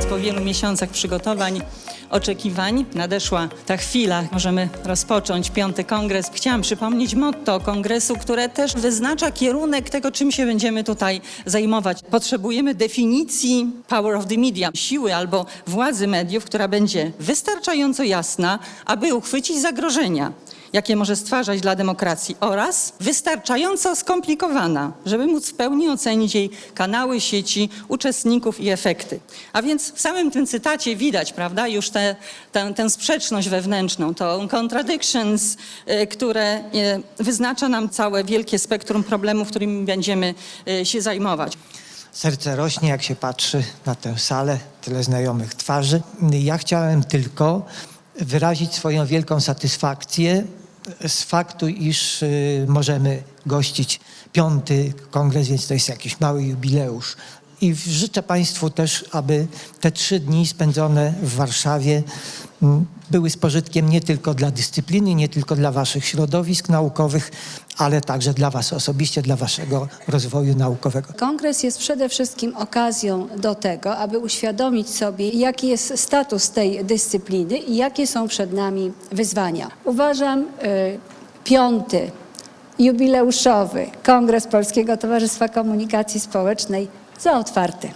po wielu miesiącach przygotowań, oczekiwań nadeszła ta chwila. Możemy rozpocząć Piąty Kongres. Chciałam przypomnieć motto kongresu, które też wyznacza kierunek tego, czym się będziemy tutaj zajmować. Potrzebujemy definicji power of the media, siły albo władzy mediów, która będzie wystarczająco jasna, aby uchwycić zagrożenia, jakie może stwarzać dla demokracji, oraz wystarczająco skomplikowana, żeby móc w pełni ocenić jej kanały, sieci, uczestników i efekty. A więc w samym tym cytacie widać, prawda, już tę sprzeczność wewnętrzną, tą contradictions, które wyznacza nam całe wielkie spektrum problemów, którymi będziemy się zajmować. Serce rośnie, jak się patrzy na tę salę, tyle znajomych twarzy. Ja chciałem tylko wyrazić swoją wielką satysfakcję z faktu, iż możemy gościć Piąty Kongres, więc to jest jakiś mały jubileusz. I życzę Państwu też, aby te 3 dni spędzone w Warszawie były z pożytkiem nie tylko dla dyscypliny, nie tylko dla Waszych środowisk naukowych, ale także dla Was osobiście, dla Waszego rozwoju naukowego. Kongres jest przede wszystkim okazją do tego, aby uświadomić sobie, jaki jest status tej dyscypliny i jakie są przed nami wyzwania. Uważam Piąty jubileuszowy Kongres Polskiego Towarzystwa Komunikacji Społecznej za otwarty.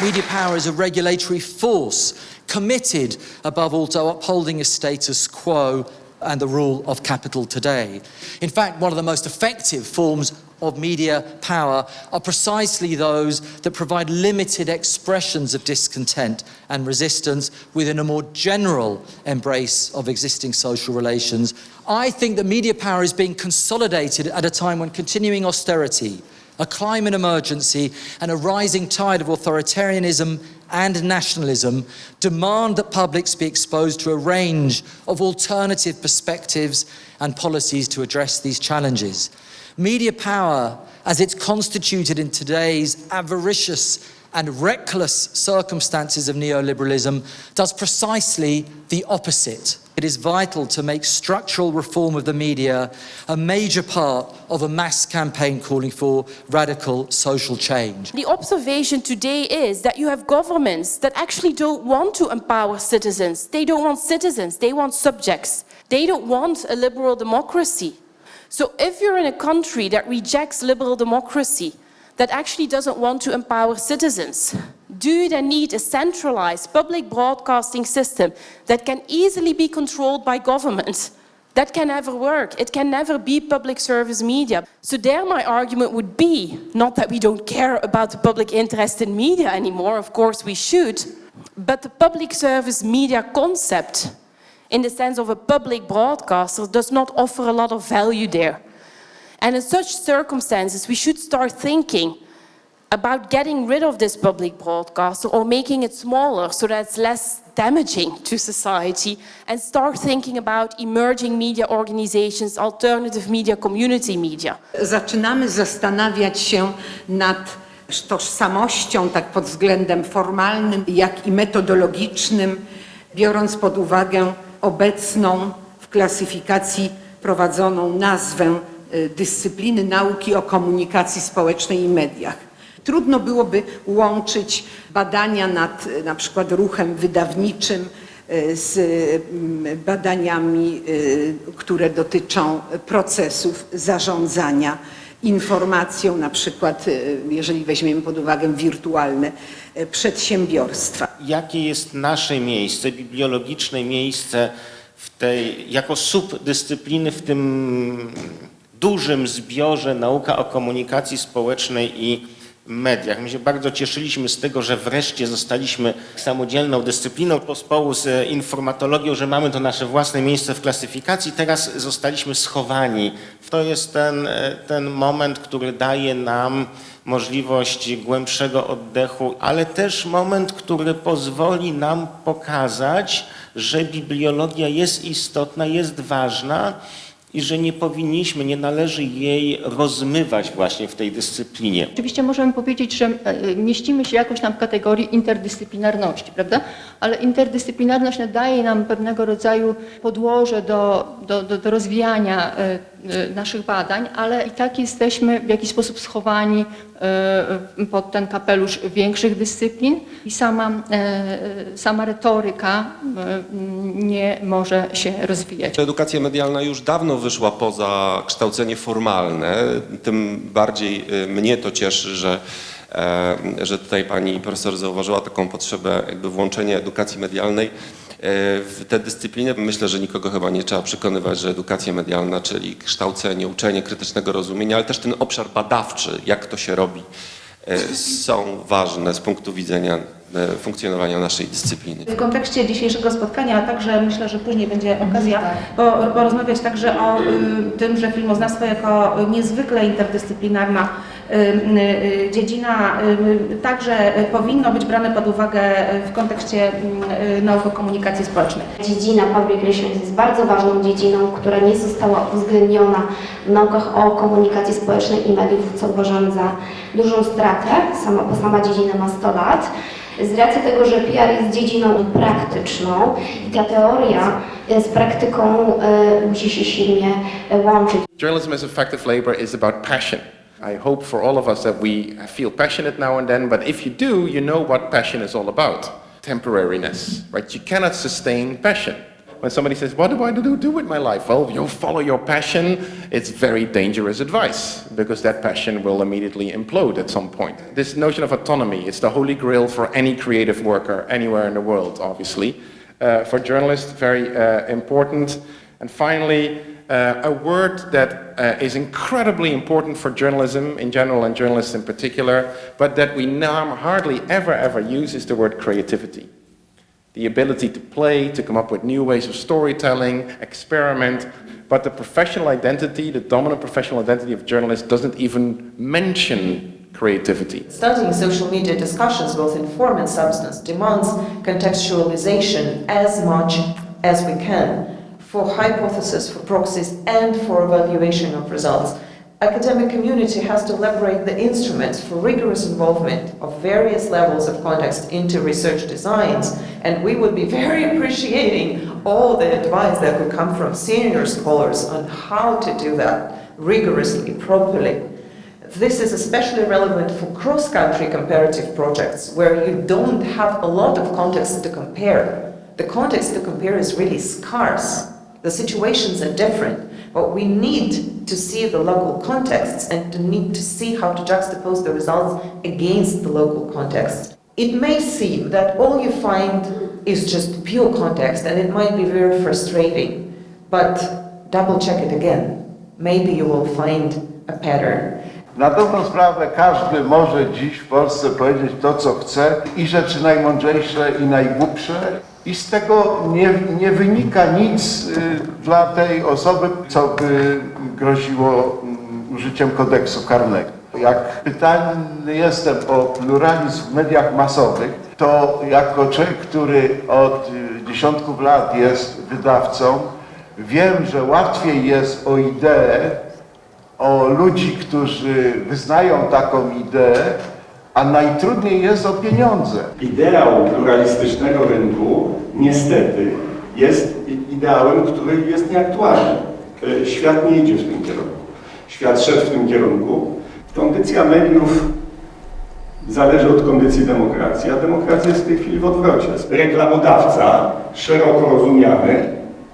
Media power is a regulatory force committed above all to upholding a status quo and the rule of capital today. In fact, one of the most effective forms of media power are precisely those that provide limited expressions of discontent and resistance within a more general embrace of existing social relations. I think that media power is being consolidated at a time when continuing austerity, a climate emergency, and a rising tide of authoritarianism and nationalism demand that publics be exposed to a range of alternative perspectives and policies to address these challenges. Media power, as it's constituted in today's avaricious and reckless circumstances of neoliberalism, does precisely the opposite. It is vital to make structural reform of the media a major part of a mass campaign calling for radical social change. The observation today is that you have governments that actually don't want to empower citizens. They don't want citizens, they want subjects. They don't want a liberal democracy. So if you're in a country that rejects liberal democracy, that actually doesn't want to empower citizens, do you then need a centralized public broadcasting system that can easily be controlled by government? That can never work. It can never be public service media. So there my argument would be, not that we don't care about the public interest in media anymore, of course we should, but the public service media concept, in the sense of a public broadcaster, does not offer a lot of value there. And in such circumstances, we should start thinking about getting rid of this public broadcaster or making it smaller so that it's less damaging to society, and start thinking about emerging media organizations, alternative media, community media. Zaczynamy zastanawiać się nad tożsamością tak pod względem formalnym, jak i metodologicznym, biorąc pod uwagę obecną w klasyfikacji prowadzoną nazwę dyscypliny nauki o komunikacji społecznej i mediach. Trudno byłoby łączyć badania nad na przykład ruchem wydawniczym z badaniami, które dotyczą procesów zarządzania informacją, na przykład jeżeli weźmiemy pod uwagę wirtualne przedsiębiorstwa. Jakie jest nasze miejsce, bibliologiczne miejsce w tej, jako subdyscypliny w tym dużym zbiorze nauka o komunikacji społecznej i mediach. My się bardzo cieszyliśmy z tego, że wreszcie zostaliśmy samodzielną dyscypliną pospołu z informatologią, że mamy to nasze własne miejsce w klasyfikacji. Teraz zostaliśmy schowani. To jest ten moment, który daje nam możliwość głębszego oddechu, ale też moment, który pozwoli nam pokazać, że bibliologia jest istotna, jest ważna i że nie należy jej rozmywać właśnie w tej dyscyplinie. Oczywiście możemy powiedzieć, że mieścimy się jakoś tam w kategorii interdyscyplinarności, prawda? Ale interdyscyplinarność daje nam pewnego rodzaju podłoże do rozwijania naszych badań, ale i tak jesteśmy w jakiś sposób schowani pod ten kapelusz większych dyscyplin i sama retoryka nie może się rozwijać. Edukacja medialna już dawno wyszła poza kształcenie formalne, tym bardziej mnie to cieszy, że tutaj pani profesor zauważyła taką potrzebę jakby włączenia edukacji medialnej w te dyscypliny. Myślę, że nikogo chyba nie trzeba przekonywać, że edukacja medialna, czyli kształcenie, uczenie krytycznego rozumienia, ale też ten obszar badawczy, jak to się robi, są ważne z punktu widzenia funkcjonowania naszej dyscypliny. W kontekście dzisiejszego spotkania, a także myślę, że później będzie okazja porozmawiać także o tym, że filmoznawstwo jako niezwykle interdyscyplinarna dziedzina także powinno być brane pod uwagę w kontekście nauk o komunikacji społecznej. Dziedzina public relations jest bardzo ważną dziedziną, która nie została uwzględniona w naukach o komunikacji społecznej i mediów, co uważam za dużą stratę. Sama dziedzina ma 100 lat. Z racji tego, że PR jest dziedziną praktyczną i ta teoria z praktyką musi się silnie łączyć. Journalism as effective labor is about passion. I hope for all of us that we feel passionate now and then, but if you do, you know what passion is all about. Temporariness, right? You cannot sustain passion. When somebody says, what do I do with my life? Well, you follow your passion. It's very dangerous advice because that passion will immediately implode at some point. This notion of autonomy, it's the holy grail for any creative worker anywhere in the world, obviously. For journalists, very important. And finally, a word that is incredibly important for journalism in general and journalists in particular, but that we now hardly ever use is the word creativity. The ability to play, to come up with new ways of storytelling, experiment, but the professional identity, the dominant professional identity of journalists doesn't even mention creativity. Studying social media discussions, both in form and substance, demands contextualization as much as we can for hypothesis, for proxies, and for evaluation of results. Academic community has to elaborate the instruments for rigorous involvement of various levels of context into research designs, and we would be very appreciating all the advice that would come from senior scholars on how to do that rigorously, properly. This is especially relevant for cross-country comparative projects where you don't have a lot of context to compare. The context to compare is really scarce. The situations are different, but we need to see the local contexts and to need to see how to juxtapose the results against the local context. It may seem that all you find is just pure context and it might be very frustrating, but double check it again. Maybe you will find a pattern. Na dobrą sprawę każdy może dziś w Polsce powiedzieć to, co chce i rzeczy najmądrzejsze i najgłupsze i z tego nie wynika nic dla tej osoby, co by groziło użyciem kodeksu karnego. Jak pytany jestem o pluralizm w mediach masowych, to jako człowiek, który od dziesiątków lat jest wydawcą, wiem, że łatwiej jest o ideę, o ludzi, którzy wyznają taką ideę, a najtrudniej jest o pieniądze. Ideał pluralistycznego rynku niestety jest ideałem, który jest nieaktualny. Świat nie idzie w tym kierunku. Świat szedł w tym kierunku. Kondycja mediów zależy od kondycji demokracji, a demokracja jest w tej chwili w odwrocie. Reklamodawca, szeroko rozumiany,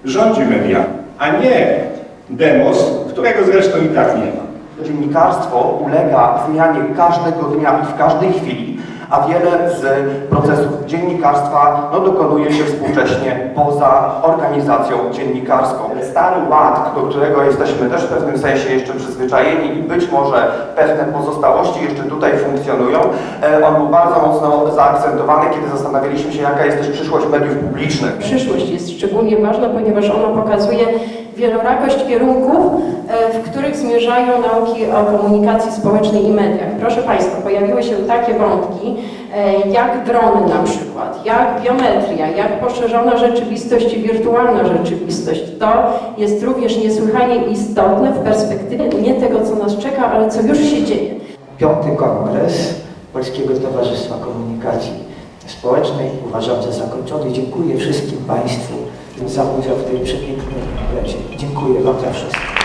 rządzi mediami, a nie demos, którego zresztą i tak nie ma. Dziennikarstwo ulega zmianie każdego dnia i w każdej chwili, a wiele z procesów dziennikarstwa dokonuje się współcześnie poza organizacją dziennikarską. Stary ład, do którego jesteśmy też w pewnym sensie jeszcze przyzwyczajeni i być może pewne pozostałości jeszcze tutaj funkcjonują, on był bardzo mocno zaakcentowany, kiedy zastanawialiśmy się, jaka jest też przyszłość mediów publicznych. Przyszłość jest szczególnie ważna, ponieważ ona pokazuje wielorakość kierunków, w których zmierzają nauki o komunikacji społecznej i mediach. Proszę Państwa, pojawiły się takie wątki, jak drony na przykład, jak biometria, jak poszerzona rzeczywistość i wirtualna rzeczywistość. To jest również niesłychanie istotne w perspektywie nie tego, co nas czeka, ale co już się dzieje. Piąty kongres Polskiego Towarzystwa Komunikacji Społecznej uważam za zakończony. Dziękuję wszystkim Państwu za udział w tej przepięknej imprezie. Dziękuję Wam za wszystko.